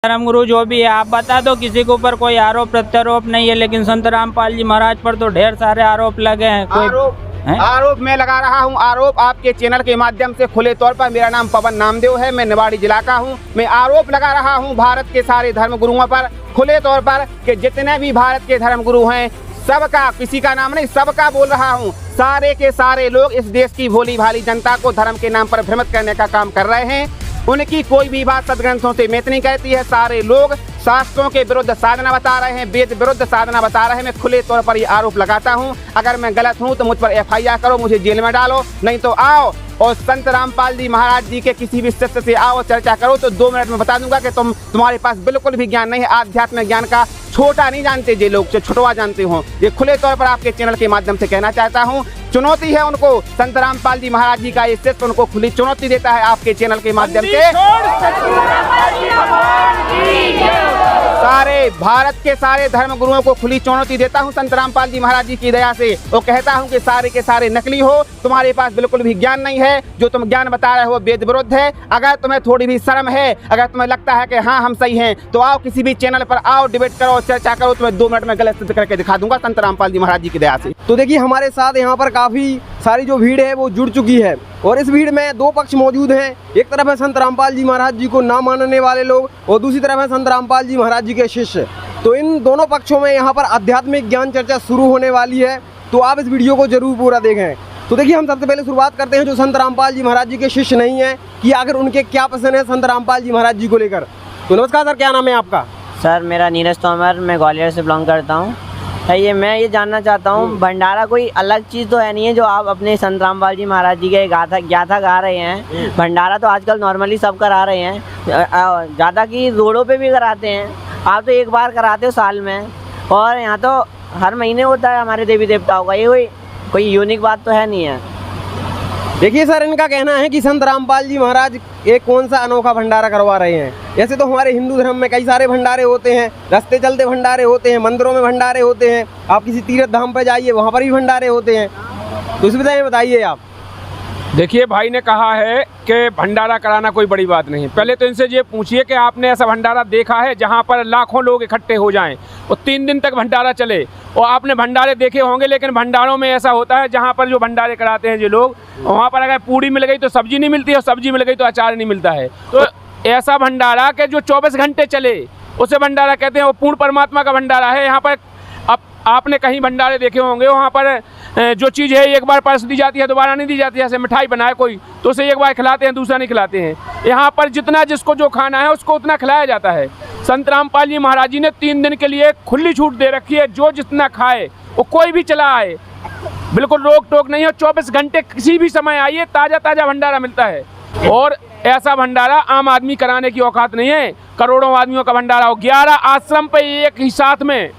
धर्मगुरु जो भी है, आप बता दो किसी के ऊपर कोई आरोप प्रत्यारोप नहीं है, लेकिन संत रामपाल जी महाराज पर तो ढेर सारे आरोप लगे हैं। आरोप मैं लगा रहा हूं। आरोप आपके चैनल के माध्यम से खुले तौर पर। मेरा नाम पवन नामदेव है, मैं निवाड़ी जिला का हूं। मैं आरोप लगा रहा हूं भारत के सारे धर्मगुरुओं पर खुले तौर पर कि जितने भी भारत के धर्मगुरु हैं सबका, किसी का नाम नहीं, सबका बोल रहा हूं, सारे के सारे लोग इस देश की भोली भाली जनता को धर्म के नाम पर भ्रमित करने का काम कर रहे हैं। उनकी कोई भी बात सदग्रंथों से मेत नहीं कहती है। सारे लोग शास्त्रों के विरुद्ध साधना बता रहे हैं, वेद विरुद्ध साधना बता रहे हैं। मैं खुले तौर पर ये आरोप लगाता हूं। अगर मैं गलत हूं तो मुझ पर FIR करो, मुझे जेल में डालो, नहीं तो आओ और संत रामपाल जी महाराज जी के किसी भी शिष्य से आओ, चर्चा करो, तो 2 मिनट में बता दूंगा कि तुम्हारे पास बिल्कुल भी ज्ञान नहीं है। आध्यात्मिक ज्ञान का छोटा नहीं जानते जे लोग, जो छोटवा जानते हो। ये खुले तौर पर आपके चैनल के माध्यम से कहना चाहता हूँ। चुनौती है उनको, संत रामपाल जी महाराज जी का ये शिष्य उनको खुली चुनौती देता है आपके चैनल के माध्यम से। सारे भारत के सारे धर्म गुरुओं को खुली चुनौती देता हूं संत रामपाल जी महाराज जी की दया से। वो कहता हूं कि सारे के सारे नकली हो, तुम्हारे पास बिल्कुल भी ज्ञान नहीं है। जो तुम ज्ञान बता रहे हो वेद विरुद्ध है। अगर तुम्हें थोड़ी भी शर्म है, अगर तुम्हें लगता है कि हाँ हम सही हैं, तो आओ किसी भी चैनल पर आओ, डिबेट करो, चर्चा करो। तुम्हें 2 मिनट में गलत सिद्ध करके दिखा दूंगा संत रामपाल जी महाराज जी की दया से। तो देखिए हमारे साथ यहाँ पर काफ़ी सारी जो भीड़ है वो जुड़ चुकी है और इस भीड़ में 2 पक्ष मौजूद हैं। एक तरफ है संत रामपाल जी महाराज जी को ना मानने वाले लोग और दूसरी तरफ है संत रामपाल जी महाराज जी के शिष्य। तो इन दोनों पक्षों में यहाँ पर आध्यात्मिक ज्ञान चर्चा शुरू होने वाली है, तो आप इस वीडियो को जरूर पूरा देखें। तो देखिए हम सबसे पहले शुरुआत करते हैं जो संत रामपाल जी महाराज जी के शिष्य नहीं है कि आखिर उनके क्या पसंद है संत रामपाल जी महाराज जी को लेकर। तो नमस्कार सर, क्या नाम है आपका? सर मेरा नीरज तोमर, मैं ग्वालियर से बिलोंग करता हूँ। मैं ये जानना चाहता हूँ, भंडारा कोई अलग चीज़ तो है नहीं है जो आप अपने संत रामपाल जी महाराज जी के गाथा गा रहे हैं। भंडारा तो आजकल नॉर्मली सब करा रहे हैं, ज़्यादा की रोडों पे भी कराते हैं। आप तो एक बार कराते हो साल में, और यहाँ तो हर महीने होता है हमारे देवी देवताओं का। ये कोई यूनिक बात तो है नहीं है। देखिए सर, इनका कहना है कि संत रामपाल जी महाराज एक कौन सा अनोखा भंडारा करवा रहे हैं। जैसे तो हमारे हिंदू धर्म में कई सारे भंडारे होते हैं, रास्ते चलते भंडारे होते हैं, मंदिरों में भंडारे होते हैं, आप किसी तीर्थ धाम पर जाइए वहाँ पर भी भंडारे होते हैं। तो इस विषय में बताइए आप। देखिए भाई ने कहा है कि भंडारा कराना कोई बड़ी बात नहीं। पहले तो इनसे ये पूछिए कि आपने ऐसा भंडारा देखा है जहाँ पर लाखों लोग इकट्ठे हो जाएं और 3 दिन तक भंडारा चले। और आपने भंडारे देखे होंगे, लेकिन भंडारों में ऐसा होता है जहाँ पर जो भंडारे कराते हैं जो लोग, वहाँ पर अगर पूड़ी मिल गई तो सब्जी नहीं मिलती और सब्जी मिल गई तो अचार नहीं मिलता है। तो ऐसा भंडारा कि जो 24 घंटे चले उसे भंडारा कहते हैं। वो पूर्ण परमात्मा का भंडारा है। यहाँ पर अब आपने कहीं भंडारे देखे होंगे, वहाँ पर जो चीज़ है एक बार परस दी जाती है, दोबारा नहीं दी जाती है। जैसे मिठाई बनाए कोई तो उसे एक बार खिलाते हैं, दूसरा नहीं खिलाते हैं। यहाँ पर जितना जिसको जो खाना है उसको उतना खिलाया जाता है। संत रामपाल जी महाराज जी ने 3 दिन के लिए खुली छूट दे रखी है, जो जितना खाए वो कोई भी चला आए, बिल्कुल रोक टोक नहीं है। 24 घंटे किसी भी समय आइए, ताज़ा ताज़ा भंडारा मिलता है। और ऐसा भंडारा आम आदमी कराने की औकात नहीं है, करोड़ों आदमियों का भंडारा हो। 11 आश्रम पे एक ही साथ में,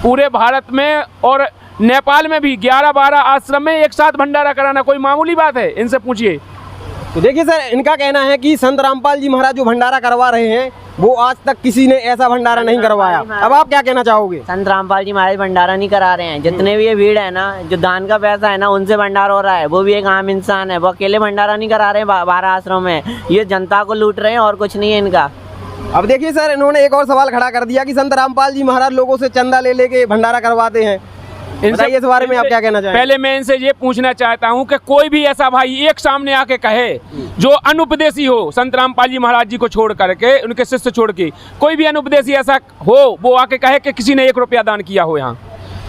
पूरे भारत में और नेपाल में भी 11-12 आश्रम में एक साथ भंडारा कराना कोई मामूली बात है? इनसे पूछिए। तो देखिए सर, इनका कहना है कि संत रामपाल जी महाराज जो भंडारा करवा रहे हैं वो आज तक किसी ने ऐसा भंडारा नहीं करवाया। अब आप क्या कहना चाहोगे? संत रामपाल जी महाराज भंडारा नहीं करा रहे हैं। जितने भी ये भीड़ है ना, जो दान का पैसा है ना, उनसे भंडारा हो रहा है। वो भी एक आम इंसान है, वो अकेले भंडारा नहीं करा रहे हैं 12 आश्रम में। ये जनता को लूट रहे हैं और कुछ नहीं है इनका। अब देखिए सर, इन्होंने एक और सवाल खड़ा कर दिया कि संत रामपाल जी महाराज लोगों से चंदा ले लेके भंडारा करवाते हैं। बताइए इस बारे में आप क्या कहना चाहेंगे? पहले मैं इनसे ये पूछना चाहता हूँ कि कोई भी ऐसा भाई एक सामने आके कहे जो अनुपदेशी हो, संत रामपाल जी महाराज जी को छोड़ करके, उनके शिष्य छोड़ के, कोई भी अनुपदेशी ऐसा हो वो आके कहे कि किसी ने 1 रुपया दान किया हो। यहाँ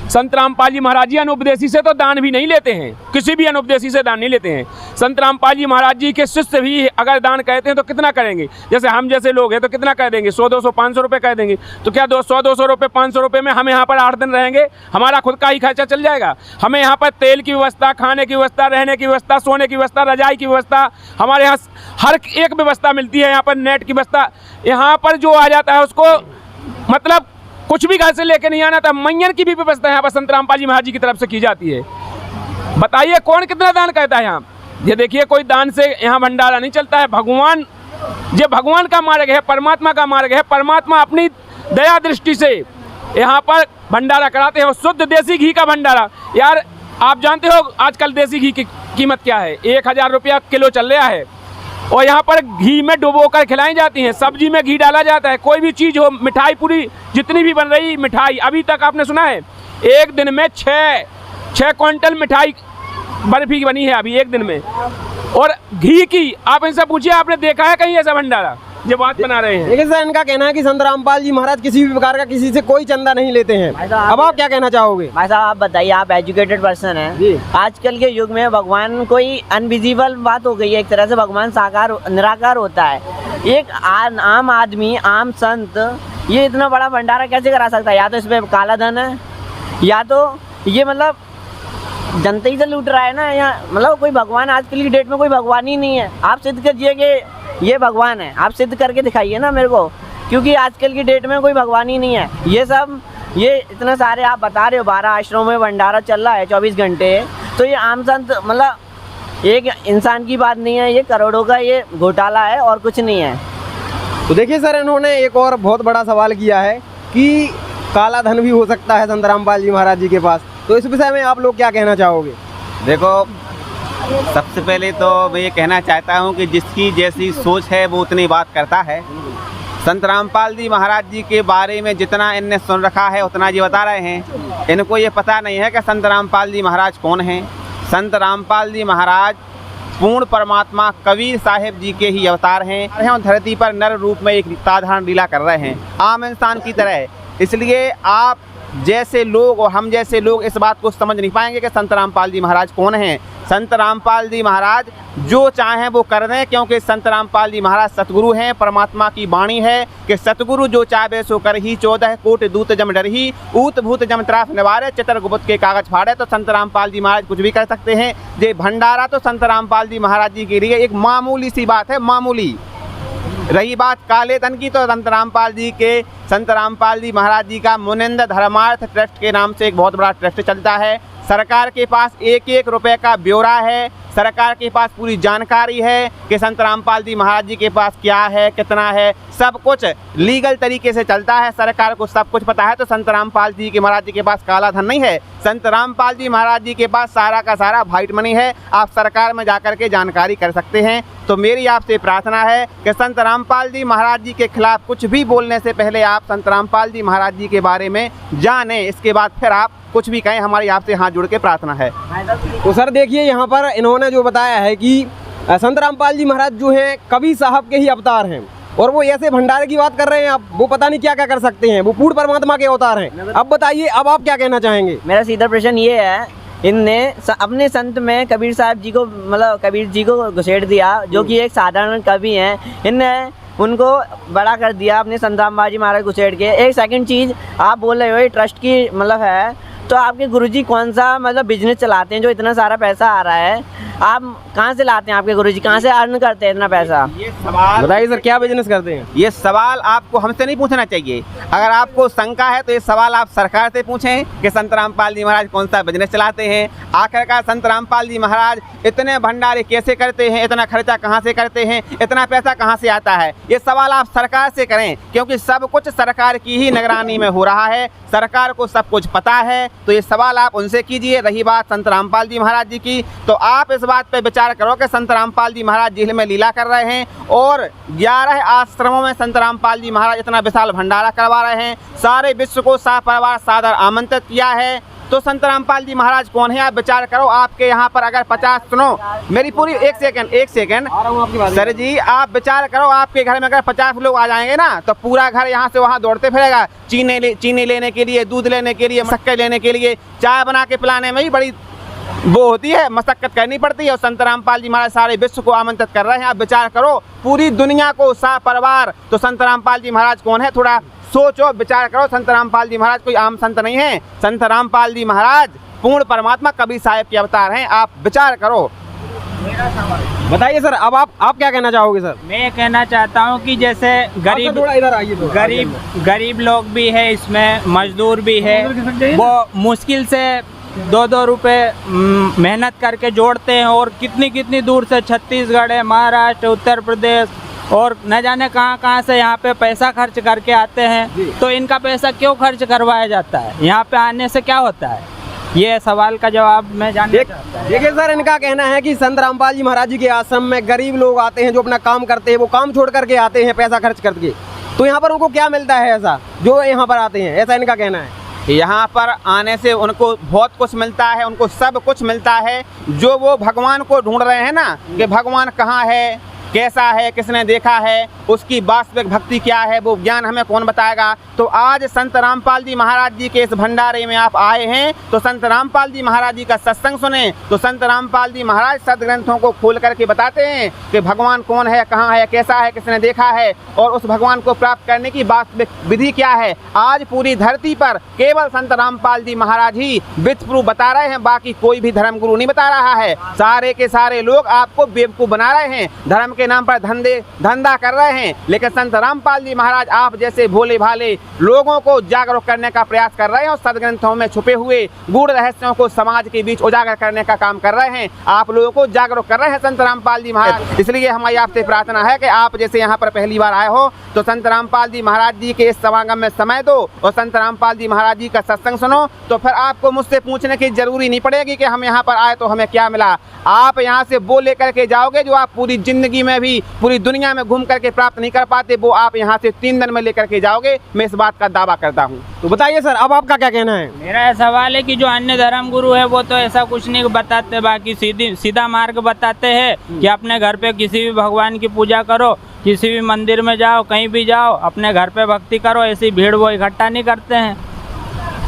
संत रामपाल जी महाराज जी अनुपदेशी से तो दान भी नहीं लेते हैं, किसी भी अनुपदेशी से दान नहीं लेते हैं। संत रामपाल जी महाराज जी के शिष्य भी अगर दान कहते हैं तो कितना करेंगे? जैसे हम जैसे लोग हैं तो कितना कह देंगे? 100-200 500 रुपये कह देंगे। तो क्या 100-200 रुपये 500 रुपये में हम यहाँ पर 8 दिन रहेंगे? हमारा खुद का ही खर्चा चल जाएगा। हमें यहाँ पर तेल की व्यवस्था, खाने की व्यवस्था, रहने की व्यवस्था, सोने की व्यवस्था, रजाई की व्यवस्था, हमारे यहाँ हर एक व्यवस्था मिलती है। यहाँ पर नेट की व्यवस्था, यहाँ पर जो आ जाता है उसको मतलब कुछ भी घर से लेके नहीं आना था। मैयन की भी व्यवस्था यहाँ पर संत रामपाल जी महाराज जी की तरफ से की जाती है। बताइए कौन कितना दान कहता है यहाँ? ये देखिए, कोई दान से यहाँ भंडारा नहीं चलता है। भगवान, ये भगवान का मार्ग है, परमात्मा का मार्ग है। परमात्मा अपनी दया दृष्टि से यहाँ पर भंडारा कराते हैं। शुद्ध देसी घी का भंडारा। यार आप जानते हो आजकल देसी घी की कीमत क्या है? 1000 रुपया किलो चल रहा है। और यहाँ पर घी में डुबो कर खिलाई जाती हैं, सब्जी में घी डाला जाता है, कोई भी चीज़ हो, मिठाई पूरी जितनी भी बन रही मिठाई, अभी तक आपने सुना है एक दिन में 6 क्विंटल मिठाई बर्फी बनी है अभी एक दिन में। और घी की आप इनसे पूछिए, आपने देखा है कहीं ऐसा भंडारा जो बात बना रहे हैं? लेकिन सर इनका कहना है कि संत रामपाल जी महाराज किसी भी प्रकार का किसी से कोई चंदा नहीं लेते हैं। अब आप क्या कहना चाहोगे? भाई साहब आप बताइए, आप एजुकेटेड पर्सन जी। हैं, आजकल के युग में भगवान कोई अनविजिबल बात हो गई है, एक तरह से भगवान साकार निराकार होता है। एक आम आदमी, आम संत ये इतना बड़ा भंडारा कैसे करा सकता है? या तो इसमें काला धन है, या तो ये मतलब जनता ही से लूट रहा है ना। या मतलब कोई भगवान आजकल की डेट में कोई भगवान ही नहीं है। आप सिद्ध कीजिए कि ये भगवान है, आप सिद्ध करके दिखाइए ना मेरे को, क्योंकि आजकल की डेट में कोई भगवान ही नहीं है। ये इतने सारे आप बता रहे हो, 12 आश्रमों में भंडारा चल रहा है 24 घंटे, तो ये आम संत मतलब एक इंसान की बात नहीं है, ये करोड़ों का ये घोटाला है और कुछ नहीं है। तो देखिए सर, इन्होंने एक और बहुत बड़ा सवाल किया है कि काला धन भी हो सकता है संत रामपाल जी महाराज जी के पास, तो इस विषय में आप लोग क्या कहना चाहोगे? देखो, सबसे पहले तो मैं ये कहना चाहता हूँ कि जिसकी जैसी सोच है वो उतनी बात करता है। संत रामपाल जी महाराज जी के बारे में जितना इनने सुन रखा है उतना जी बता रहे हैं। इनको ये पता नहीं है कि संत रामपाल जी महाराज कौन हैं। संत रामपाल जी महाराज पूर्ण परमात्मा कबीर साहिब जी के ही अवतार हैं और धरती पर नर रूप में एक साधारण लीला कर रहे हैं, आम इंसान की तरह। इसलिए आप जैसे लोग और हम जैसे लोग इस बात को समझ नहीं पाएंगे कि संत रामपाल जी महाराज कौन हैं। संत रामपाल जी महाराज जो चाहें वो कर दें, क्योंकि संत रामपाल जी महाराज सतगुरु हैं। परमात्मा की वाणी है कि सतगुरु जो चाहे सो कर ही, 14 कोट दूत जम डर ही, ऊत भूत जम त्रास निवारे, चितर गुप्त के कागज फाड़े। तो संत रामपाल जी महाराज कुछ भी कर सकते हैं। ये भंडारा तो संत रामपाल जी महाराज जी के लिए एक मामूली सी बात है, मामूली। रही बात काले धन की, तो संत रामपाल जी महाराज जी का मुनिंद धर्मार्थ ट्रस्ट के नाम से एक बहुत बड़ा ट्रस्ट चलता है। सरकार के पास एक रुपए का ब्यौरा है, सरकार के पास पूरी जानकारी है कि संत रामपाल जी महाराज जी के पास क्या है, कितना है, सब कुछ लीगल तरीके से चलता है। सरकार को सब कुछ पता है। तो संत रामपाल जी के महाराज जी के पास काला धन नहीं है। संत रामपाल जी महाराज जी के पास सारा का सारा व्हाइट मनी है। आप सरकार में जाकर के जानकारी कर सकते हैं। तो मेरी आपसे प्रार्थना है कि संत रामपाल जी महाराज जी के खिलाफ कुछ भी बोलने से पहले आप संत रामपाल जी महाराज जी के बारे में जानें, इसके बाद फिर आप कुछ भी कहें। हमारी आपसे हाथ जोड़ के प्रार्थना है। तो सर देखिए, यहाँ पर इन्होंने जो बताया है कि संत रामपाल जी महाराज जो हैं कबीर साहब के ही अवतार हैं, और वो ऐसे भंडारे की बात कर रहे हैं। आप वो पता नहीं क्या क्या कर सकते हैं, वो पूर्ण परमात्मा के अवतार हैं। अब बताइए, अब आप क्या कहना चाहेंगे? मेरा सीधा प्रश्न ये है, इनने अपने संत में कबीर साहब जी को मतलब कबीर जी को घुसेड़ दिया, जो कि एक साधारण कवि हैं। इनने उनको बड़ा कर दिया अपने संत रामपाल जी महाराज घुसेड़ के। एक सेकंड चीज़, आप बोल रहे हो ये ट्रस्ट की मतलब है, तो आपके गुरुजी कौन सा मतलब बिजनेस चलाते हैं जो इतना सारा पैसा आ रहा है? आप कहाँ से लाते हैं? आपके गुरुजी कहाँ से अर्न करते हैं इतना पैसा? ये सवाल बताइए सर, क्या बिजनेस करते हैं? ये सवाल आपको हमसे नहीं पूछना चाहिए। अगर आपको शंका है तो ये सवाल आप सरकार से पूछें कि संत रामपाल जी महाराज कौन सा बिजनेस चलाते हैं। आखिरकार संत रामपाल जी महाराज इतने भंडारे कैसे करते हैं, इतना खर्चा कहाँ से करते हैं, इतना पैसा कहाँ से आता है? ये सवाल आप सरकार से करें, क्योंकि सब कुछ सरकार की ही निगरानी में हो रहा है। सरकार को सब कुछ पता है। तो ये सवाल आप उनसे कीजिए। रही बात संत रामपाल जी महाराज जी की, तो आप इस बात पे विचार करो कि संत रामपाल जी महाराज जेल में लीला कर रहे हैं और 11 आश्रमों में संत रामपाल जी महाराज इतना विशाल भंडारा करवा रहे हैं। सारे विश्व को सपरिवार सादर आमंत्रित किया है। तो संत रामपाल जी महाराज कौन है? आप विचार करो। आपके यहाँ पर अगर 50, सुनो मेरी पूरी, एक सेकंड सर जी, आप विचार करो। आपके घर में अगर 50 लोग आ जाएंगे ना, तो पूरा घर यहाँ से वहाँ दौड़ते फिरेगा, चीनी लेने के लिए, दूध लेने के लिए, शक्कर लेने के लिए, चाय बना के पिलाने में ही बड़ी वो होती है, मशक्कत करनी पड़ती है। और संत रामपाल जी महाराज सारे विश्व को आमंत्रित कर रहे हैं। आप विचार करो, पूरी दुनिया को सपरिवार। तो संत रामपाल जी महाराज कौन है? थोड़ा सोचो, विचार करो। संत रामपाल जी महाराज कोई आम संत नहीं है। संत रामपाल जी महाराज पूर्ण परमात्मा कबीर साहिब के अवतार हैं। आप विचार करो। बताइए सर, अब आप क्या कहना चाहोगे? सर मैं ये कहना चाहता हूँ कि जैसे गरीब लोग भी है, इसमें मजदूर भी है, वो मुश्किल से 2-2 रुपये मेहनत करके जोड़ते हैं, और कितनी दूर से छत्तीसगढ़ है, महाराष्ट्र, उत्तर प्रदेश और न जाने कहाँ से यहाँ पे पैसा खर्च करके आते हैं। तो इनका पैसा क्यों खर्च करवाया जाता है? यहाँ पे आने से क्या होता है? ये सवाल का जवाब मैं जानना चाहता हूँ। देखिए सर, इनका कहना है कि संत रामपाल जी महाराज जी के आश्रम में गरीब लोग आते हैं जो अपना काम करते हैं, वो काम छोड़ करके आते हैं पैसा खर्च करके, तो यहाँ पर उनको क्या मिलता है ऐसा जो यहाँ पर आते हैं, ऐसा इनका कहना है। यहाँ पर आने से उनको बहुत कुछ मिलता है, उनको सब कुछ मिलता है जो वो भगवान को ढूंढ रहे हैं ना, कि भगवान कहाँ है, कैसा है, किसने देखा है, उसकी वास्तविक भक्ति क्या है, वो ज्ञान हमें कौन बताएगा। तो आज संत रामपाल जी महाराज जी के इस भंडारे में आप आए हैं तो संत रामपाल जी महाराज जी का सत्संग सुने, तो संत रामपाल जी महाराज सदग्रंथों को खोल करके बताते हैं कि भगवान कौन है, कहाँ है, कैसा है, किसने देखा है और उस भगवान को प्राप्त करने की वास्तविक विधि क्या है। आज पूरी धरती पर केवल संत रामपाल जी महाराज ही विथ प्रूफ बता रहे हैं, बाकी कोई भी धर्म गुरु नहीं बता रहा है। सारे के सारे लोग आपको बेवकूफ़ बना रहे हैं, धर्म के नाम पर धंधा कर रहे हैं, लेकिन संत रामपाल जी महाराज आप जैसे भोले भाले लोगों को जागरूक करने का प्रयास कर रहे हैं और सदग्रंथों में छुपे हुए गूढ़ रहस्यों को समाज के बीच उजागर करने का काम कर रहे हैं। आप लोगों को जागरूक कर रहे हैं संत रामपाल जी महाराज। इसलिए हमारी आपसे प्रार्थना है कि आप जैसे यहाँ पर पहली बार आए हो तो संत रामपाल जी महाराज जी के इस समागम में समय दो और संत रामपाल जी महाराज जी का सत्संग सुनो, तो फिर आपको मुझसे पूछने की जरूरी नहीं पड़ेगी कि हम यहाँ पर आए तो हमें क्या मिला। आप यहाँ से वो लेकर के जाओगे जो आप पूरी जिंदगी में भी पूरी दुनिया में घूम करके प्राप्त नहीं कर पाते, वो आप यहाँ से 3 दिन में लेकर के जाओगे। मैं इस बात का दावा करता हूँ। तो बताइए सर, अब आपका क्या कहना है। मेरा सवाल है कि जो अन्य धर्म गुरु है वो तो ऐसा कुछ नहीं बताते, बाकी सीधा मार्ग बताते हैं कि अपने घर पे किसी भी भगवान की पूजा करो, किसी भी मंदिर में जाओ, कहीं भी जाओ, अपने घर पे भक्ति करो, ऐसी भीड़ वो इकट्ठा नहीं करते हैं।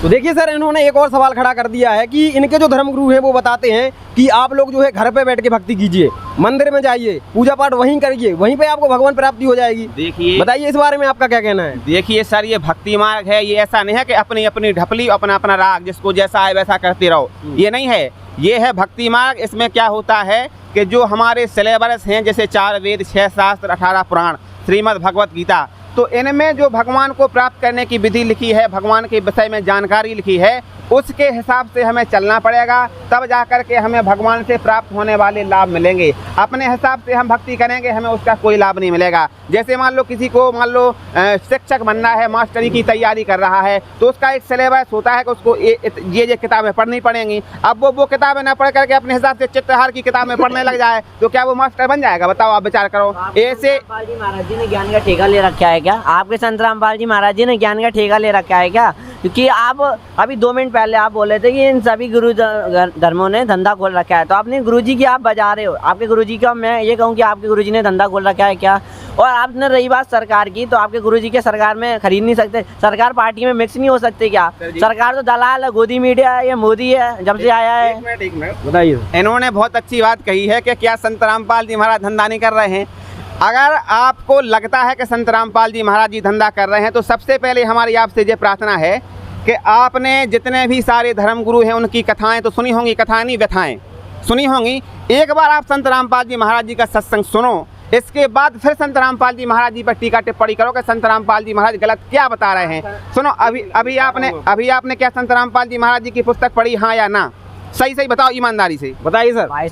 तो देखिए सर, इन्होंने एक और सवाल खड़ा कर दिया है कि इनके जो धर्मगुरु हैं वो बताते हैं कि आप लोग जो है घर पे बैठ के भक्ति कीजिए, मंदिर में जाइए, पूजा पाठ वहीं करिए, वहीं पे आपको भगवान प्राप्ति हो जाएगी। देखिए, बताइए इस बारे में आपका क्या कहना है। देखिए सर, ये भक्ति मार्ग है, ये ऐसा नहीं है कि अपनी अपनी ढपली अपना अपना राग जिसको जैसा है वैसा करते रहो, ये नहीं है। ये है भक्ति मार्ग। इसमें क्या होता है कि जो हमारे सिलेबस हैं, जैसे 4 वेद, 6 शास्त्र, 18 पुराण, श्रीमद् भगवत गीता, तो इनमें जो भगवान को प्राप्त करने की विधि लिखी है, भगवान के विषय में जानकारी लिखी है, उसके हिसाब से हमें चलना पड़ेगा, तब जाकर के हमें भगवान से प्राप्त होने वाले लाभ मिलेंगे। अपने हिसाब से हम भक्ति करेंगे, हमें उसका कोई लाभ नहीं मिलेगा। जैसे मान लो किसी को शिक्षक बनना है, मास्टरी की तैयारी कर रहा है, तो उसका एक सिलेबस होता है कि उसको ये किताबें पढ़नी पड़ेंगी। अब वो किताबें न पढ़ करके अपने हिसाब से चित्रहार की किताबें पढ़ने लग जाए तो क्या वो मास्टर बन जाएगा? बताओ, आप विचार करो। ऐसे रामपाल जी महाराज जी ने ज्ञान का ठेका ले रखा है क्या? आपके संत रामपाल जी महाराज जी ने ज्ञान का ठेका ले रखा है क्या? क्योंकि आप अभी 2 मिनट पहले आप बोले थे कि इन सभी गुरु धर्मों ने धंधा खोल रखा है, तो अपने गुरुजी की आप बजा रहे हो। आपके गुरुजी का मैं ये कहूँ कि आपके गुरुजी ने धंधा खोल रखा है क्या? और आपने रही बात सरकार की, तो आपके गुरुजी के सरकार में खरीद नहीं सकते, सरकार पार्टी में मिक्स नहीं हो सकते क्या? सरकार तो दलाल है, गोदी मीडिया है, ये मोदी है जब से आया है। एक मिनट बताइए। इन्होंने बहुत अच्छी बात कही है कि क्या संत रामपाल जी महाराज धंधा नहीं कर रहे हैं। अगर आपको लगता है कि संत रामपाल जी महाराज जी धंधा कर रहे हैं, तो सबसे पहले हमारी आपसे ये प्रार्थना है कि आपने जितने भी सारे धर्मगुरु हैं उनकी कथाएं तो सुनी होंगी, कथाएं नहीं व्यथाएं सुनी होंगी। एक बार आप संत रामपाल जी महाराज जी का सत्संग सुनो, इसके बाद फिर संत रामपाल जी महाराज जी पर टीका टिप्पणी करो कि संत रामपाल जी महाराज गलत क्या बता रहे हैं। सुनो, अभी आपने क्या संत रामपाल जी महाराज जी की पुस्तक पढ़ी, हाँ या ना? सही बताओ, ईमानदारी से बताइए सर। भाई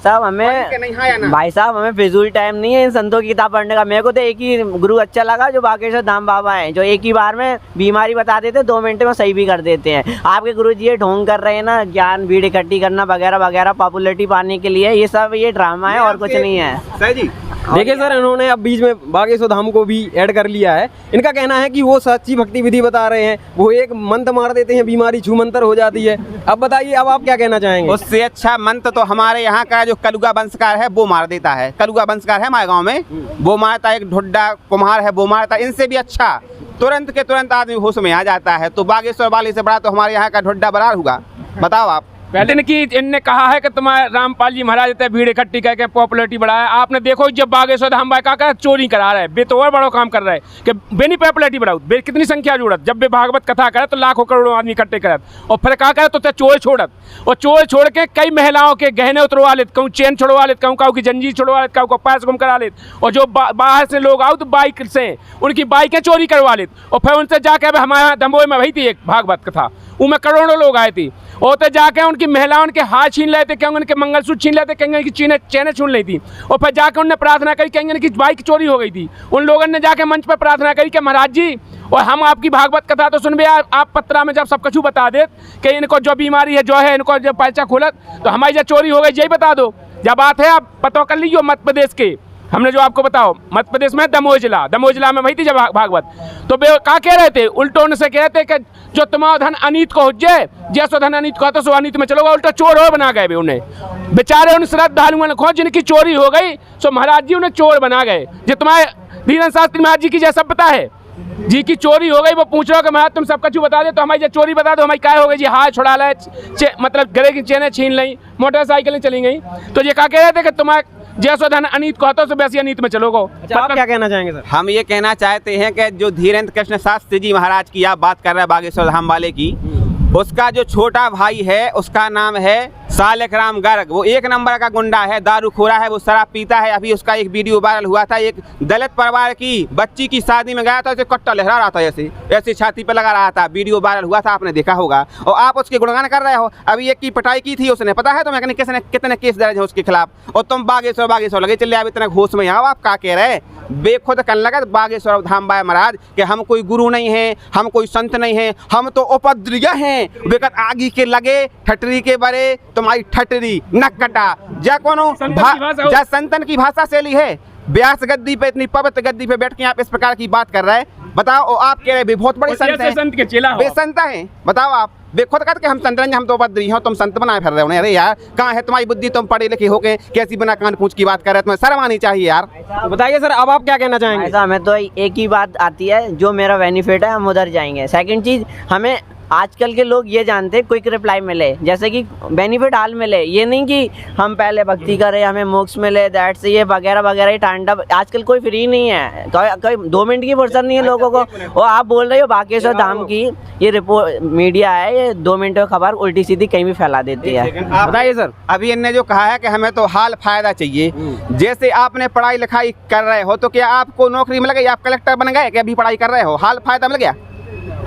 साहब हमें फिजूल टाइम नहीं है इन संतों की किताब पढ़ने का। मेरे को तो एक ही गुरु अच्छा लगा जो बागेश्वर धाम बाबा हैं, जो एक ही बार में बीमारी बता देते, 2 मिनट में सही भी कर देते हैं। आपके गुरु जी ये ढोंग कर रहे हैं ना, ज्ञान भीड़ इकट्ठी करना वगैरह वगैरह, पॉपुलरिटी पाने के लिए, ये सब ये ड्रामा है और कुछ नहीं है। सर जी देखिए सर, इन्होंने अब बीच में बागेश्वर धाम को भी ऐड कर लिया है। इनका कहना है कि वो सच्ची भक्ति विधि बता रहे हैं, वो एक मंत्र मार देते हैं, बीमारी छूमंतर हो जाती है। अब बताइए, अब आप क्या कहना चाहेंगे। उससे अच्छा मंत्र तो हमारे यहाँ का जो कलुगा वंशकार है वो मार देता है। कलुगा वंशकार है हमारे गाँव में, वो मारता है। एक ढुड्डा कुम्हार है वो मारता है। इनसे भी अच्छा तुरंत के तुरंत आदमी होश में आ जाता है। तो बागेश्वर वाले से बड़ा तो हमारे यहाँ का ढुड्डा बरार होगा। बताओ आप। पहले इनकी इनने कहा है कि तुम्हारे रामपाल जी महाराज इतने भीड़ इकट्ठी करके पॉपुलरिटी बढ़ाया। आपने देखो जब बागेश्वर धाम भाई का चोरी करा रहा है, बेतौर बड़ो काम कर रहा है कि बेनी पॉपुलरिटी बढ़ाओ, कितनी संख्या जुड़त। जब भी भागवत कथा करे तो लाखों करोड़ों आदमी इकट्ठे करत, और फिर क्या करे तो चोर छोड़त, और चोर छोड़ के कई महिलाओं के गहने उतरवा लेत, कहूँ चेन छोड़वा लेत, कहूँ की जंजीर छोड़वा लेत, कहूँ पास गुम करा लेत, और जो बाहर से लोग आओ तो बाइक से उनकी बाइकें चोरी करवा लेत, और फिर उनसे जाके हमारे यहाँ दमोह में वही थी एक भागवत कथा, उनमें करोड़ों लोग आए थे। और तो जाके उनकी महिलाओं के हाथ छीन लेते, कहीं उनके मंगलसूत्र छीन लेते, कहीं उनकी चेनें छीन ली थी। और फिर जाकर उन्होंने प्रार्थना करी, कहीं उनकी बाइक चोरी हो गई थी। उन लोगों ने जाके मंच पर प्रार्थना करी कि महाराज जी, और हम आपकी भागवत कथा तो सुनबे, आप पत्रा में जब सब कुछ बता दे कि इनको जो बीमारी है, जो है इनको जब पर्चा खोलत तो हमारी जब चोरी हो गई यही बता दो। जब बात है आप पता कर लीजिए मध्य प्रदेश के, हमने जो आपको बताओ मध्य प्रदेश में दमोह जिला में वही थी जब भागवत, तो वे क्या कह रहे थे, उल्टो उनसे कह रहे थे कि जो तुम्हारा धन अनीत को हो जाए, जैसो धन अनीत को तो सो अनीत में चलोगा, उल्टा चोर हो बना गए। उन्हें बेचारे उन श्रद्धालुओं ने खो जिनकी चोरी हो गई, सो महाराज जी उन्हें चोर बना गए। जो तुम्हारे धीरेन्द्र शास्त्री महाराज जी की जैसा पता है जी की चोरी हो गई, वो पूछ रहे हो कि महाराज तुम सब कुछ बता दे, तो हमारी जब चोरी बता दो, हमारी क्या हो गई जी, हाथ छुड़ा लाए, मतलब गले की चेनें छीन ली, मोटरसाइकिलें चली गई। तो ये क्या कह रहे थे कि तुम्हारे जैसो धन अनीत को तो वैसे अनीत में चलोगो। अच्छा, आप क्या कहना चाहेंगे सर? हम ये कहना चाहते हैं कि जो धीरेन्द्र कृष्ण शास्त्री जी महाराज की आप बात कर रहे हैं बागेश्वर धाम वाले की, उसका जो छोटा भाई है उसका नाम है सालिक राम गर्ग। वो एक नंबर का गुंडा है, दारूखोरा है, वो शराब पीता है। अभी उसका एक वीडियो वायरल हुआ था, एक दलित परिवार की बच्ची की शादी में गया था, उसे कट्टा लहरा रहा था, ऐसे छाती पे लगा रहा था, वीडियो वायरल हुआ था, आपने देखा होगा, और आप उसके गुणगान कर रहे हो। अभी एक की पिटाई की थी उसने, पता है तुम्हें कितने केस दर्ज है उसके खिलाफ, और तुम बागेश्वर लगे चले, अब इतना घोष में आओ, आप क्या कह रहे बेखुद कर लगा बागेश्वर धाम बाय महाराज कि हम कोई गुरु नहीं है, हम कोई संत नहीं है, हम तो उपद्रिय हैं। बेकत आगी के लगे ठटरी के बरे, तुम्हारी ठटरी नक कटा जा कोनो जा संतन की भाषा शैली है। व्यास गद्दी पे, इतनी पवित्र गद्दी पे बैठ के आप इस प्रकार की बात कर रहे हैं, बताओ। और आप कह रहे बहुत बड़े संत हैं, संत के चेला हो, बेसंत हैं, बताओ आप बेखुद कहते हम संत नहीं, हम तो उपद्री हो, तुम संत बनाए फिर रहे हो। अरे यार कहाँ है तुम्हारी बुद्धि, तुम पढ़े लिखे होके कैसी बिना कान पूछ की बात कर रहे हैं, तुम्हें शर्म आनी चाहिए यार। तो बताइए सर, अब आप क्या कहना चाहेंगे? ऐसा हमें तो एक ही बात आती है, जो मेरा बेनिफिट है हम उधर जाएंगे। सेकंड चीज़, हमें आजकल के लोग ये जानते हैं क्विक रिप्लाई मिले, जैसे कि बेनिफिट हाल मिले, ये नहीं कि हम पहले भक्ति करें हमें मोक्ष मिले, दैट से ये वगैरह वगैरह तांडव। आजकल कोई फ्री नहीं है, कोई 2 मिनट की फुर्सत नहीं है लोगों को। और आप बोल रहे हो बागेश्वर धाम की ये रिपोर्ट मीडिया है, ये 2 मिनट की खबर उल्टी सीधी कहीं भी फैला देती है। बताइए सर, अभी इनने जो कहा है कि हमें तो हाल फायदा चाहिए, जैसे आपने पढ़ाई लिखाई कर रहे हो तो क्या आपको नौकरी मिल गई, आप कलेक्टर बन गए, क्या अभी पढ़ाई कर रहे हो, हाल फायदा मिल गया?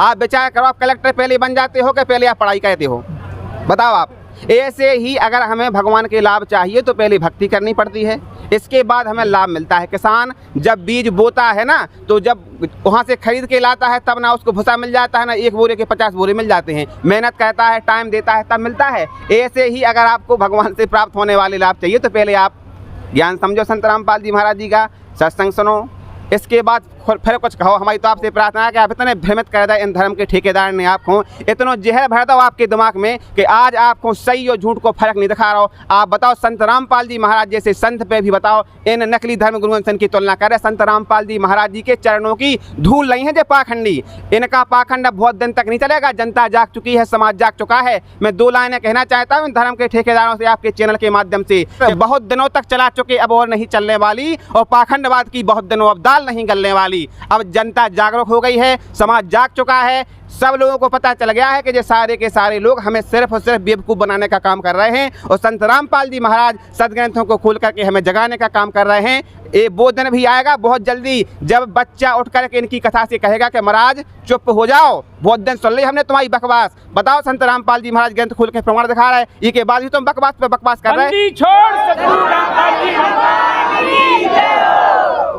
आप विचार करो, आप कलेक्टर पहले बन जाते हो कि पहले आप पढ़ाई करते हो, बताओ आप। ऐसे ही अगर हमें भगवान के लाभ चाहिए तो पहले भक्ति करनी पड़ती है, इसके बाद हमें लाभ मिलता है। किसान जब बीज बोता है ना, तो जब वहाँ से खरीद के लाता है तब ना उसको भूसा मिल जाता है, ना 1 बोरे के 50 बोरे मिल जाते हैं। मेहनत करता है, टाइम देता है, तब मिलता है। ऐसे ही अगर आपको भगवान से प्राप्त होने वाले लाभ चाहिए तो पहले आप ज्ञान समझो संत रामपाल जी महाराज जी का, सत्संग सुनो, इसके बाद फिर कुछ कहो। हमारी तो आपसे प्रार्थना है कि आप इतने भ्रमित कर दे इन धर्म के ठेकेदार ने आपको, इतना जहर भर दो आपके दिमाग में कि आज आपको सही और झूठ को फर्क नहीं दिखा रहा हो। आप बताओ, संत रामपाल जी महाराज जैसे संत पे भी बताओ इन नकली धर्म गुरुओं की तुलना कर रहे। संत रामपाल जी महाराज जी के चरणों की धूल नहीं है जो पाखंडी, इनका पाखंड बहुत दिन तक नहीं चलेगा। जनता जाग चुकी है, समाज जाग चुका है। मैं 2 लाइनें कहना चाहता हूँ इन धर्म के ठेकेदारों से आपके चैनल के माध्यम से, बहुत दिनों तक चला चुके, अब और नहीं चलने वाली, और पाखंडवाद की बहुत दिनों अब दाल नहीं गलने वाली। अब जनता जागरूक हो गई है, समाज जाग चुका है, सब लोगों को पता चल गया है कि ये सारे के सारे लोग हमें सिर्फ और सिर्फ बेवकूफ़ बनाने का काम कर रहे हैं, और संत रामपाल जी महाराज सदग्रंथों को खोल करके हमें जगाने का काम कर रहे हैं। ये वो दिन भी आएगा बहुत जल्दी जब बच्चा उठ करके इनकी कथा से कहेगा कि महाराज चुप हो जाओ, बहुत दिन सुन ली हमने तुम्हारी बकवास। बताओ, संत रामपाल जी महाराज ग्रंथ खोल के प्रमाण दिखा रहा है, इसके बाद भी तुम बकवास पे बकवास कर रहे हैं।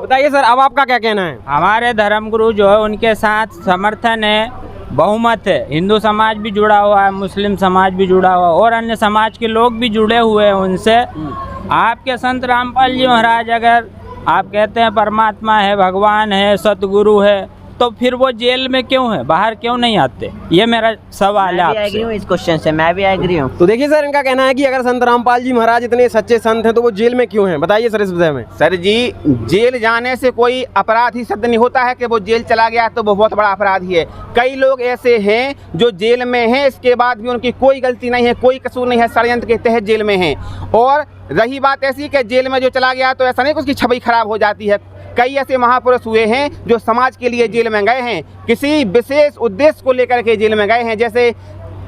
बताइए सर, अब आपका क्या कहना है? हमारे धर्मगुरु जो है उनके साथ समर्थन है, बहुमत है। हिंदू समाज भी जुड़ा हुआ है, मुस्लिम समाज भी जुड़ा हुआ है, और अन्य समाज के लोग भी जुड़े हुए हैं उनसे। आपके संत रामपाल जी महाराज अगर आप कहते हैं परमात्मा है, भगवान है, सतगुरु है, तो फिर वो जेल में क्यों है, बाहर क्यों नहीं आते? ये मेरा सवाल है आपसे। इस क्वेश्चन से मैं भी एग्री हूँ। तो देखिए सर, इनका कहना है कि अगर संत रामपाल जी महाराज इतने सच्चे संत हैं तो वो जेल में क्यों हैं? बताइए सर इस विषय में। सर जी, जेल जाने से कोई अपराध ही सिद्ध नहीं होता है कि वो जेल चला गया तो वो बहुत बड़ा अपराधी है। कई लोग ऐसे हैं जो जेल में हैं, इसके बाद भी उनकी कोई गलती नहीं है, कोई कसूर नहीं है, षड्यंत्र के तहत जेल में हैं। और रही बात ऐसी कि जेल में जो चला गया तो ऐसा नहीं कि उसकी छवि खराब हो जाती है। कई ऐसे महापुरुष हुए हैं जो समाज के लिए जेल में गए हैं, किसी विशेष उद्देश्य को लेकर के जेल में गए हैं। जैसे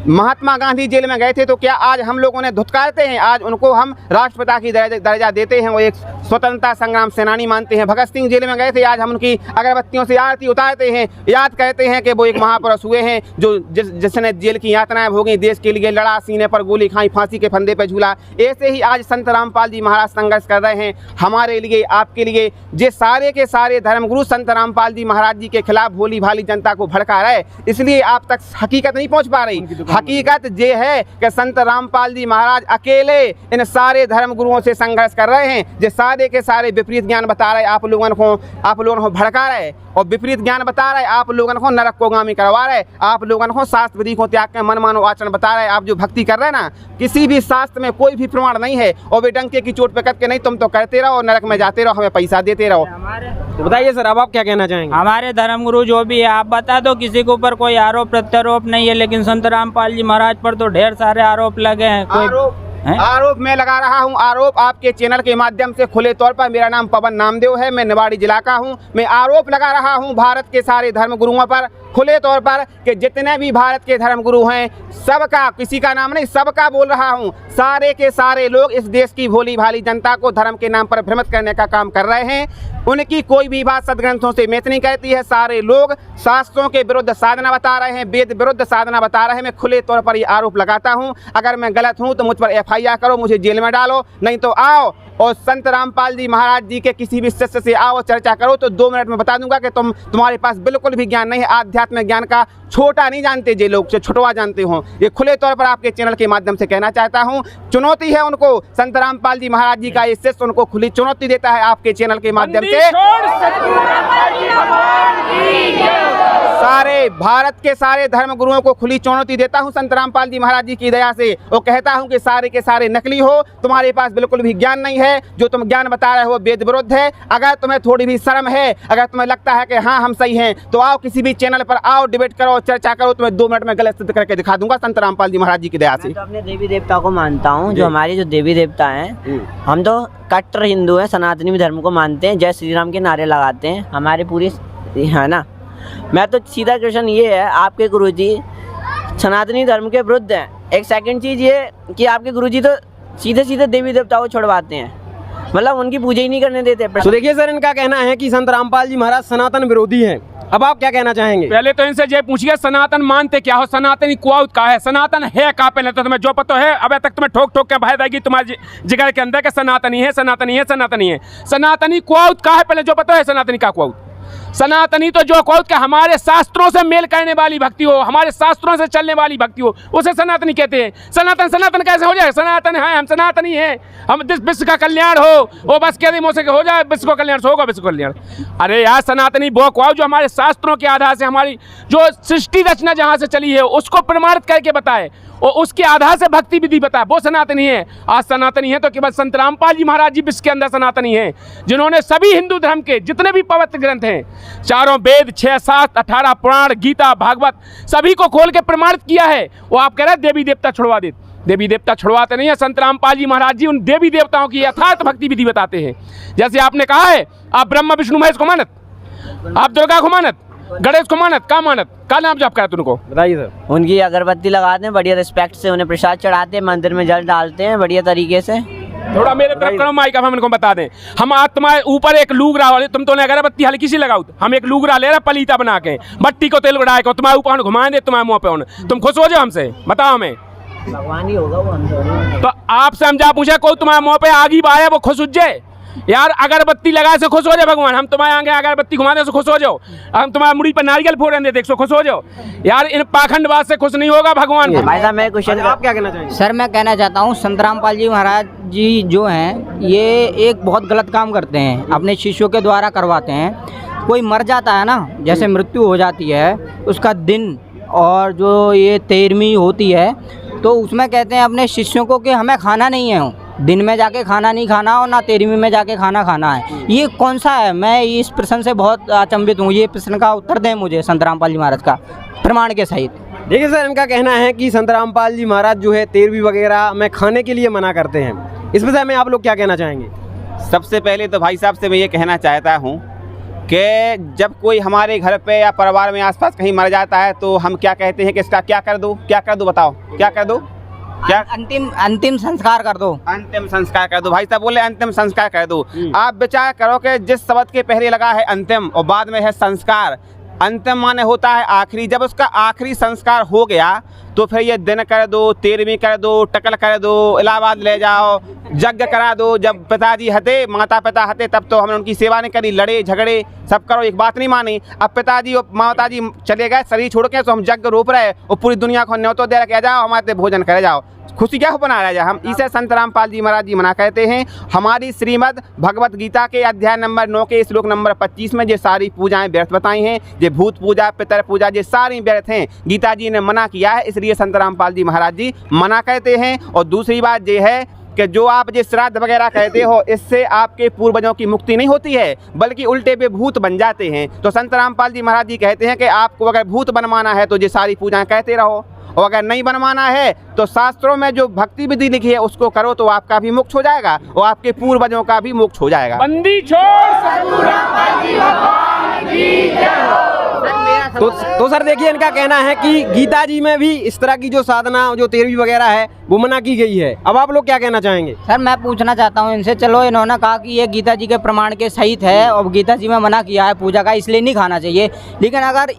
महात्मा गांधी जेल में गए थे तो क्या आज हम लोग उन्हें धुतकारते हैं? आज उनको हम राष्ट्रपिता की दर्जा देते हैं, वो एक स्वतंत्रता संग्राम सेनानी मानते हैं। भगत सिंह जेल में गए थे, आज हम उनकी अगरबत्तियों से आरती उतारते हैं, याद करते हैं कि वो एक महापुरुष हुए हैं जो जिसने जेल की यातनाएं भोगी, देश के लिए लड़ा, सीने पर गोली खाई, फांसी के फंदे पर झूला। ऐसे ही आज संत रामपाल जी महाराज संघर्ष कर रहे हैं हमारे लिए, आपके लिए। जे सारे के सारे धर्मगुरु संत रामपाल जी महाराज जी के खिलाफ भोली भाली जनता को भड़का रहे, इसलिए आप तक हकीकत नहीं पहुंच पा रही। हकीकत ये है कि संत रामपाल जी महाराज अकेले इन सारे धर्मगुरुओं से संघर्ष कर रहे हैं, जो सारे के सारे विपरीत ज्ञान बता रहे, आप लोगों को भड़का रहे और विपरीत ज्ञान बता रहे, आप लोगों को नरक को गामी करवा रहे, आप लोगों को शास्त्र विधि को त्याग के मन मानो आचरण बता रहे। आप जो भक्ति कर रहे हैं ना, किसी भी शास्त्र में कोई भी प्रमाण नहीं है, और वे डंके की चोट पे करके नहीं, तुम तो करते रहो, नरक में जाते रहो, हमें पैसा देते रहो। तो बताइए सर, अब आप क्या कहना चाहेंगे? हमारे धर्मगुरु जो भी है, आप बता दो, किसी के ऊपर कोई आरोप प्रत्यारोप नहीं है, लेकिन संत रामपाल जी महाराज पर तो ढेर सारे आरोप लगे हैं। आरोप मैं लगा रहा हूं, आरोप आपके चैनल के माध्यम से खुले तौर पर। मेरा नाम पवन नामदेव है, मैं निवाड़ी जिला का हूं। मैं आरोप लगा रहा हूं भारत के सारे धर्मगुरुओं पर खुले तौर पर कि जितने भी भारत के धर्मगुरु हैं, सबका, किसी का नाम नहीं, सबका बोल रहा हूं, सारे के सारे लोग इस देश की भोली भाली जनता को धर्म के नाम पर भ्रमित करने का काम कर रहे हैं। उनकी कोई भी बात सदग्रंथों से मैच नहीं कहती है। सारे लोग शास्त्रों के विरुद्ध साधना बता रहे हैं, वेद विरुद्ध साधना बता रहे हैं। मैं खुले तौर पर ये आरोप लगाता हूं। अगर मैं गलत हूं तो मुझ पर FIR करो, मुझे जेल में डालो, नहीं तो आओ और संत रामपाल जी महाराज जी के किसी भी शिष्य से आओ, चर्चा करो, तो 2 मिनट में बता दूंगा कि तुम्हारे पास बिल्कुल भी ज्ञान नहीं है। आध्यात्मिक ज्ञान का छोटा नहीं जानते, जे लोग से छुटवा जानते हो। ये खुले तौर पर आपके चैनल के माध्यम से कहना चाहता हूं। चुनौती है उनको, संत रामपाल जी महाराज जी का ये शिष्य उनको खुली चुनौती देता है आपके चैनल के माध्यम से। सारे भारत के सारे धर्मगुरुओं को खुली चुनौती देता हूं संत रामपाल जी महाराज जी की दया से, और कहता हूं कि सारे के सारे नकली हो, तुम्हारे पास बिल्कुल भी ज्ञान नहीं है, जो तुम ज्ञान बता रहे हो वेद विरुद्ध है। अगर तुम्हें थोड़ी भी शर्म है, अगर तुम्हें लगता है कि हाँ हम सही हैं, तो आओ किसी भी चैनल पर आओ, डिबेट करो, चर्चा करो, तुम्हें 2 मिनट में गलत सिद्ध करके दिखा दूंगा संत रामपाल जी महाराज जी की दया से। मैं तो अपने देवी देवता को मानता हूँ, जो हमारे जो देवी देवता हैं, हम तो कट्टर हिंदू हैं, सनातनी धर्म को मानते हैं, जय श्री राम के नारे लगाते हैं, हमारे पूरी है ना। मैं तो सीधा क्वेश्चन ये है, आपके गुरुजी सनातनी धर्म के विरुद्ध हैं। एक सेकंड चीज़ ये कि आपके गुरुजी तो सीधे सीधे देवी देवताओं को छुड़वाते हैं, मतलब उनकी पूजा ही नहीं करने देते। तो देखिए सर, इनका कहना है कि संत रामपाल जी महाराज सनातन विरोधी हैं। अब आप क्या कहना चाहेंगे? पहले तो इनसे ये पूछिए, सनातन मानते क्या हो? सनातनी क्वाउत का है? सनातन है का? पहले तो तुम्हें जो पता है, अब तक तुम्हें ठोक ठोक के भाई देगी तुम्हारे जिगर के अंदर के सनातनी है, सनातनी है, सनातनी है। सनातनी क्वाउत का है? पहले जो पता है सनातनी का क्वाउत। सनातनी तो जो क्वाउत के हमारे शास्त्रों से मेल करने वाली भक्ति हो, हमारे शास्त्रों से चलने वाली भक्ति हो, उसे सनातनी कहते हैं। सनातन सनातन कैसे हो जाए? सनातन है, हम सनातनी हैं, हम विश्व का कल्याण हो, वो बस कह दी मोसे हो जाए, विश्व का कल्याण होगा, विश्व कल्याण। अरे यार, सनातनी वो क्वाउत जो हमारे शास्त्रों के आधार से, हमारी जो सृष्टि रचना जहाँ से चली है उसको प्रमाणित करके बताए और उसके आधार से भक्ति विधि बताए, वो सनातनी है। आज सनातनी है तो केवल संत रामपाल जी महाराज जी विश्व के अंदर सनातनी है, जिन्होंने सभी हिंदू धर्म के जितने भी पवित्र ग्रंथ हैं, चारों वेद, 6 शास्त्र, 18 पुराण, गीता, भागवत, सभी को खोल के प्रमाणित किया है। वो आप कह रहे हैं देवी देवता छुड़वा दे, देवी देवता छुड़वाते नहीं है। संत रामपाल जी महाराज जी उन देवी देवताओं की यथार्थ भक्ति विधि बताते हैं। जैसे आपने कहा है, आप ब्रह्मा विष्णु महेश को मानत, आप दुर्गा को मानत, गणेश को मानत, का मानत, का नाम जप करते उनको? बताइए सर। उनकी अगरबत्ती लगाते हैं, बढ़िया रिस्पेक्ट से उन्हें प्रसाद चढ़ाते हैं, मंदिर में जल डालते हैं बढ़िया तरीके से। थोड़ा मेरे तरफ करो माइक, हम इनको बता दें। हम आज तुम्हारे ऊपर एक लूगरा वाले, तुम तो अगरबत्ती हल्की सी लगाओ, हम एक लूगरा ले रहे पलीता बना के, भट्टी को तेल उड़ा के तुम्हारे ऊपर घुमा दे, तुम्हारे मुँह पे, तुम खुश हो जाओ हमसे? बताओ हमें। भगवान ही होगा वो, हम तो आपसे हम जा पूछे, कोई तुम्हारे मुँह पे आग ही बाया वो खुश हो जाए? यार अगरबत्ती लगाए से खुश हो जाए भगवान? हम तुम्हारे आगे अगरबत्ती घुमा दे से खुश हो जाओ? हम तुम्हारे मुड़ी पर नारियल फोड़ने दे देख सो खुश हो जाओ? यार इन पाखंडवाद से खुश नहीं होगा भगवान। भाई साहब मैं क्वेश्चन, आप क्या कहना चाहेंगे? सर मैं कहना चाहता हूँ, संत रामपाल जी महाराज जी जो हैं, ये एक बहुत गलत काम करते हैं, अपने शिष्यों के द्वारा करवाते हैं। कोई मर जाता है ना, जैसे मृत्यु हो जाती है, उसका दिन और जो ये 13वीं होती है, तो उसमें कहते हैं अपने शिष्यों को कि हमें खाना नहीं है, दिन में जाके खाना नहीं खाना और ना 13वीं में जाके खाना खाना है। ये कौन सा है? मैं इस प्रश्न से बहुत अचंभित हूँ। ये प्रश्न का उत्तर दें मुझे संत रामपाल जी महाराज का प्रमाण के सहित। देखिए सर, इनका कहना है कि संत रामपाल जी महाराज जो है 13वीं वगैरह में खाने के लिए मना करते हैं। इस विषय में आप लोग क्या कहना चाहेंगे? सबसे पहले तो भाई साहब से मैं ये कहना चाहता हूँ कि जब कोई हमारे घर पे या परिवार में आसपास कहीं मर जाता है तो हम क्या कहते हैं कि इसका क्या कर दूँ बताओ, क्या कर दूँ? क्या? अंतिम संस्कार कर दो। अंतिम संस्कार कर दो। भाई साहब बोले अंतिम संस्कार कर दो। आप विचार करो कि जिस शब्द के पहले लगा है अंतिम और बाद में है संस्कार, अंतिम माने होता है आखिरी। जब उसका आखिरी संस्कार हो गया तो फिर ये दिन कर दो, 13वीं कर दो, टकल कर दो, इलाहाबाद ले जाओ, यज्ञ करा दो। जब पिताजी हते, माता पिता हते, तब तो हमने उनकी सेवा नहीं करी, लड़े झगड़े सब करो, एक बात नहीं मानी। अब पिताजी और माताजी चले गए शरीर छोड़ के, तो हम यज्ञ रोप रहे और पूरी दुनिया को न्योतो दे रखे, जाओ हमारे भोजन करे जाओ, खुशी क्या बना रहा है। हम इसे संत रामपाल जी महाराज जी मना कहते हैं। हमारी श्रीमद् भगवत गीता के अध्याय नंबर 9 के श्लोक नंबर 25 में ये सारी पूजाएं व्यर्थ बताई हैं, ये भूत पूजा, पितर पूजा, ये सारी व्यर्थ हैं, गीता जी ने मना किया है, इसलिए संत रामपाल जी महाराज जी मना कहते हैं। और दूसरी बात ये है कि जो आप ये श्राद्ध वगैरह कहते हो, इससे आपके पूर्वजों की मुक्ति नहीं होती है, बल्कि उल्टे पे भूत बन जाते हैं। तो संत रामपाल जी महाराज जी कहते हैं कि आपको अगर भूत बनवाना है तो ये सारी पूजाएं कहते रहो, और अगर नहीं बनवाना है तो शास्त्रों में जो भक्ति विधि लिखी है उसको करो, तो आपका भी मोक्ष हो जाएगा और आपके पूर्वजों का भी मोक्ष हो जाएगा। बंदी छोड़ सतगुरु रामपाल जी भगवान की जय हो। तो सर देखिए, इनका कहना है कि गीता जी में भी इस तरह की जो साधना, जो 13वीं वगैरह है, वो मना की गई है। अब आप लोग क्या कहना चाहेंगे? सर मैं पूछना चाहता हूँ इनसे, चलो इन्होंने कहा कि ये गीता जी के प्रमाण के सहित है और गीता जी में मना किया है पूजा का, इसलिए नहीं खाना चाहिए, लेकिन अगर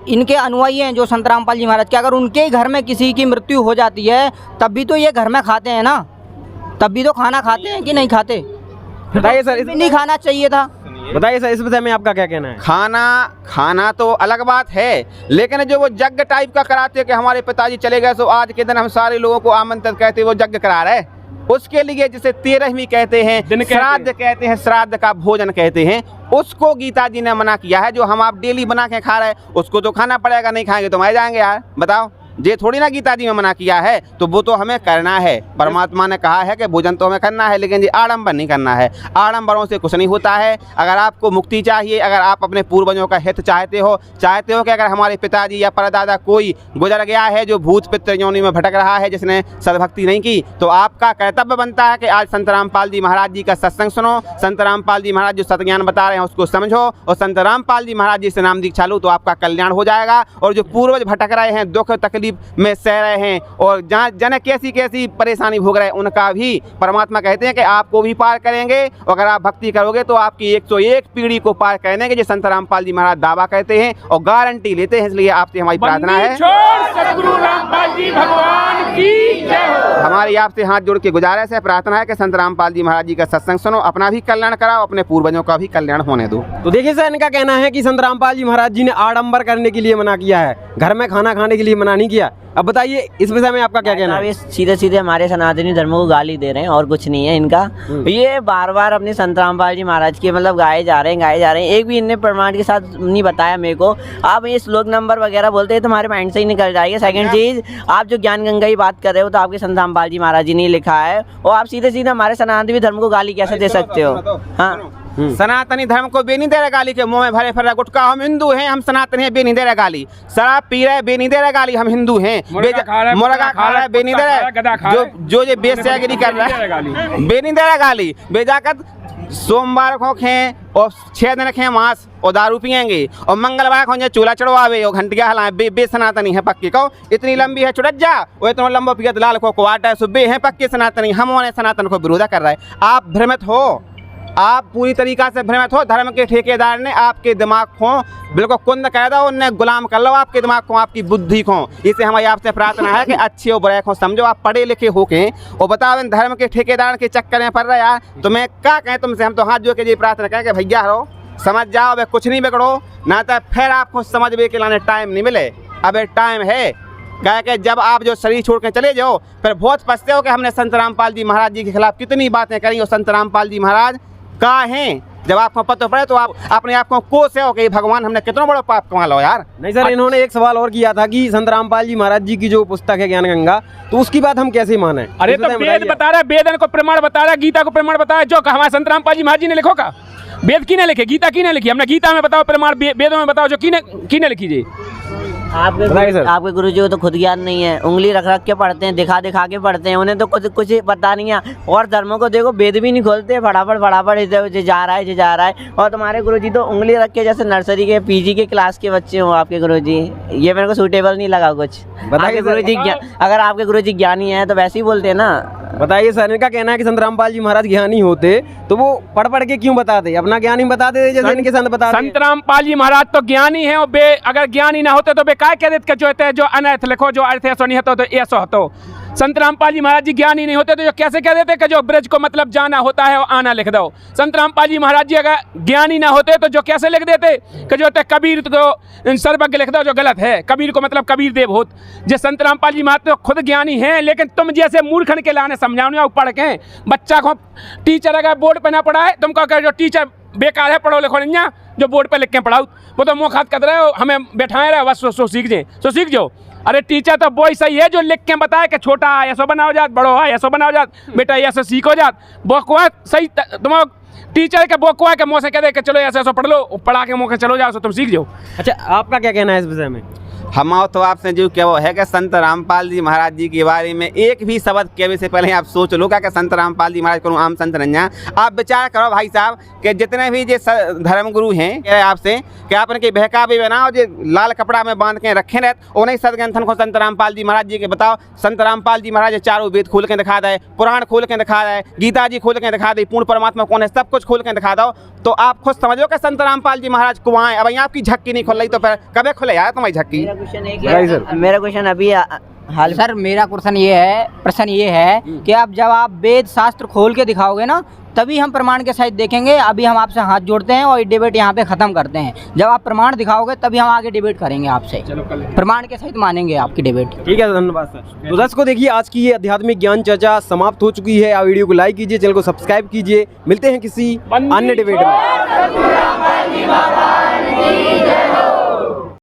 इनके अनुयायी हैं जो संत रामपाल जी महाराज के, अगर उनके घर में किसी की मृत्यु हो जाती है तब भी तो ये घर में खाते हैं ना, तब भी तो खाना खाते हैं कि नहीं खाते? बताइए सर, नहीं खाना चाहिए था। बताइए सर, इस विषय में आपका क्या कहना है? खाना तो अलग बात है, लेकिन जो वो यज्ञ टाइप का कराते हैं कि हमारे पिताजी चले गए तो आज के दिन हम सारे लोगों को आमंत्रित कहते हैं, वो यज्ञ करा रहे, उसके लिए जिसे 13वीं कहते हैं, श्राद्ध कहते हैं, श्राद्ध का भोजन कहते हैं, उसको गीता जी ने मना किया है। जो हम आप डेली बना के खा रहे हैं उसको तो खाना पड़ेगा, नहीं खाएंगे तो मर जाएंगे यार, बताओ। ये थोड़ी ना गीता जी में मना किया है, तो वो तो हमें करना है। परमात्मा ने कहा है कि भोजन तो हमें करना है, लेकिन ये आडंबर नहीं करना है। आडंबरों से कुछ नहीं होता है। अगर आपको मुक्ति चाहिए, अगर आप अपने पूर्वजों का हित चाहते हो कि अगर हमारे पिताजी या परदादा कोई गुजर गया है जो भूत पितृ योनि में भटक रहा है, जिसने सद्भक्ति नहीं की, तो आपका कर्तव्य बनता है कि आज संत रामपाल जी महाराज जी का सत्संग सुनो, संत रामपाल जी महाराज जो सतज्ञान बता रहे हैं उसको समझो, और संत रामपाल जी महाराज जी से नाम दीक्षा लो, तो आपका कल्याण हो जाएगा। और जो पूर्वज भटक रहे हैं, दुख तकलीफ में सह रहे हैं और जहाँ जन कैसी कैसी परेशानी भोग रहे हैं, उनका भी परमात्मा कहते हैं कि आपको भी पार करेंगे। और अगर आप भक्ति करोगे तो आपकी 101 पीढ़ी को पार कर देंगे, जो संत रामपाल जी महाराज दावा कहते हैं और गारंटी लेते हैं। इसलिए आपसे हमारी प्रार्थना है, सतगुरु रामपाल जी भगवान की जय हो। हमारी आपसे हाथ जोड़ के गुजारिश है, प्रार्थना है कि संत रामपाल जी महाराज जी का सत्संग सुनो, अपना भी कल्याण कराओ, अपने पूर्वजों का भी कल्याण होने दो। तो देखिए सर, इनका कहना है कि संत रामपाल जी महाराज जी ने आडंबर करने के लिए मना किया है, घर में खाना खाने के लिए मना नहीं किया। अब बताइए इस विषय में आपका क्या कहना है? सीधे सीधे हमारे सनातनी धर्म को गाली दे रहे हैं और कुछ नहीं है इनका। ये बार बार अपने संत रामपाल जी महाराज के मतलब गाए जा रहे हैं। एक भी इनने प्रमाण के साथ नहीं बताया मेरे को। आप ये श्लोक नंबर वगैरह बोलते हैं तो हमारे माइंड से ही निकल जाएगा। सेकंड चीज़, आप जो ज्ञान गंगा की बात कर रहे हो तो आपके संत रामपाल जी महाराज जी ने लिखा है, और आप सीधे सीधे हमारे सनातनी धर्म को गाली कैसे दे सकते हो? हाँ, सनातनी धर्म को बे नहीं दे रहा गाली, के मुंह में भरे फिर गुटखा, हम हिंदू हैं, हम सनातनी हैं, बे नहीं दे रहा गाली। शराब पी रहे, बे नहीं दे रहा गाली, हम हिंदू हैं। मुर्गा खा रहा है, बे नहीं दे रहा। जो ये बेस्यागिरी कर रहा है, बे नहीं दे रहा गाली। बेजाकत सोमवार को खें और 6 दिन खें मांस और दारू पियेंगे, और मंगलवार को चूल्हा चढ़वावे और घंटिया हलाए, बे सनातनी है पक्के। कहो इतनी लंबी है चुड़ज्जा, वो इतना लंबा पियत लाल को क्वार्टर सुबे है पक्के सनातनी। हम उन्हें सनातन को विरोधा कर रहा है। आप भ्रमित हो, आप पूरी तरीका से भ्रमित हो। धर्म के ठेकेदार ने आपके दिमाग को बिल्कुल कुंद कर दो, उन्हें गुलाम कर लो आपके दिमाग को, आपकी बुद्धि को। इसे हमारी आपसे प्रार्थना है कि अच्छे और बुरे को समझो। आप पढ़े लिखे होके और बताओ इन धर्म के ठेकेदार के चक्कर में पड़ रहे यार, तो मैं क्या कहें तुमसे? हम तो हाथ जोड़ के ये प्रार्थना करें कि भैया हो समझ जाओ, वे कुछ नहीं बिगड़ो ना, तो फिर आपको समझ के लाने टाइम नहीं मिले। अब एक टाइम है कह के जब आप जो शरीर छोड़ के चले जाओ, फिर बहुत पछते हो कि हमने संत रामपाल जी महाराज जी के खिलाफ कितनी बातें करी। और संत रामपाल जी महाराज कहाँ हैं? जब आपको पता पड़े तो आप अपने आप को कोस हो कि भगवान हमने कितना बड़ा पाप कमा लो यार। नहीं सर, इन्होंने एक सवाल और किया था कि संत रामपाल जी महाराज जी की जो पुस्तक है ज्ञान गंगा, तो उसकी बात हम कैसे माने? अरे तो वेद बता रहा है, वेद को प्रमाण बता रहा है, गीता को प्रमाण बता रहा है। जो हमारे संत रामपाल जी महाराज जी ने लिखो का, वेद की ने लिखे, गीता की ने लिखी। हमने गीता में बताओ प्रमाण, वेदों में बताओ जो की ने लिखी जी। बताइए सर। आपके गुरुजी को तो खुद ज्ञान नहीं है, उंगली रख रख के पढ़ते हैं, दिखा दिखा के पढ़ते हैं, उन्हें तो कुछ पता नहीं है। और धर्मों को देखो, वेद भी नहीं खोलते, फटाफट इधर जा रहा है। और तुम्हारे गुरुजी तो उंगली रख के जैसे नर्सरी के पीजी के क्लास के बच्चे हो आपके गुरुजी। ये मेरे को सूटेबल नहीं लगा कुछ। बताइए गुरुजी अगर आपके गुरुजी ज्ञानी है तो वैसे ही बोलते हैं ना। बताइए सर, इनका कहना है कि संत रामपाल जी महाराज ज्ञानी होते तो वो पढ़ के क्यों बताते, अपना ज्ञान ही बताते जैसे इनके संत बताते। संत रामपाल जी महाराज तो ज्ञानी है, और अगर ज्ञानी ना होते तो बेकार कह देते जो होते जो अनर्थ लिखो, जो अर्थ ऐसा नहीं होता तो ऐसा होता। संत रामपाल जी महाराज जी ज्ञानी नहीं होते तो जो कैसे कह देते कि जो ब्रज को मतलब जाना होता है वो आना लिख दो। संत रामपाल जी महाराज जी अगर ज्ञानी ना होते तो जो कैसे लिख देते कि जो होते कबीर को सर्वज्ञ लिख दो, जो गलत है। कबीर को मतलब कबीर देव होत। जो संत रामपाल जी महाराज तो खुद ज्ञानी हैं, लेकिन तुम जैसे मूर्खन के लाने समझाओ पढ़ के। बच्चा को टीचर अगर बोर्ड पर ना पढ़ाए, तुमको कह जो टीचर बेकार है, पढ़ो लिखो नहीं, जो बोर्ड पर लिख के पढ़ाओ, वो तो मुँह खात कर रहे हो, हमें बैठाए रहे बस सो सीख जाओ। अरे टीचर तो वो सही है जो लिख के बताए कि छोटा ऐसा बनाओ जात, बड़ो है ऐसा बनाओ जात, बेटा ऐसा सीखो जात। बोकुआ सही तुम टीचर के बोकुआ के मुँह से कह दे कि चलो ऐसा पढ़ लो, पढ़ा के मुँह के चलो जाओ, तुम सीख जाओ। अच्छा, आपका क्या कहना है इस विषय में? हम तो आपसे जो क्या वो है कि संत रामपाल जी महाराज जी के बारे में एक भी शब्द कहने से पहले आप सोच लो क्या संत रामपाल जी महाराज को आम संत रंजा। आप विचार करो भाई साहब कि जितने भी जो धर्मगुरु हैं आपसे कि आप इनके बहका भी बनाओ, जो लाल कपड़ा में बांध के रखे रहते उन्हें सदग्रंथन को संत रामपाल जी महाराज जी के बताओ। संत रामपाल जी महाराज चारों वेद खोल के दिखा दे, पुराण खोल के दिखा दे, गीता जी खोल के दिखा दे, पूर्ण परमात्मा कौन है सब कुछ खोल के दिखा दो, तो आप खुद समझो कि संत रामपाल जी महाराज को आए। अब यहाँ आपकी झक्की नहीं खुल रही तो फिर कभी खुले यार तुम्हारी झक्की? मेरा क्वेश्चन अभी हाल सर मेरा प्रश्न ये है कि जब आप वेद शास्त्र खोल के दिखाओगे ना, तभी हम प्रमाण के सहित देखेंगे। अभी हम आपसे हाथ जोड़ते हैं और ये डिबेट यहाँ पे खत्म करते हैं। जब आप प्रमाण दिखाओगे तभी हम आगे डिबेट करेंगे आपसे, प्रमाण के सहित मानेंगे आपकी डिबेट। ठीक है, धन्यवाद सर। तो दर्शकों देखिए, आज की ये आध्यात्मिक ज्ञान चर्चा समाप्त हो चुकी है। आप वीडियो को लाइक कीजिए, चैनल को सब्सक्राइब कीजिए। मिलते हैं किसी अन्य डिबेट में।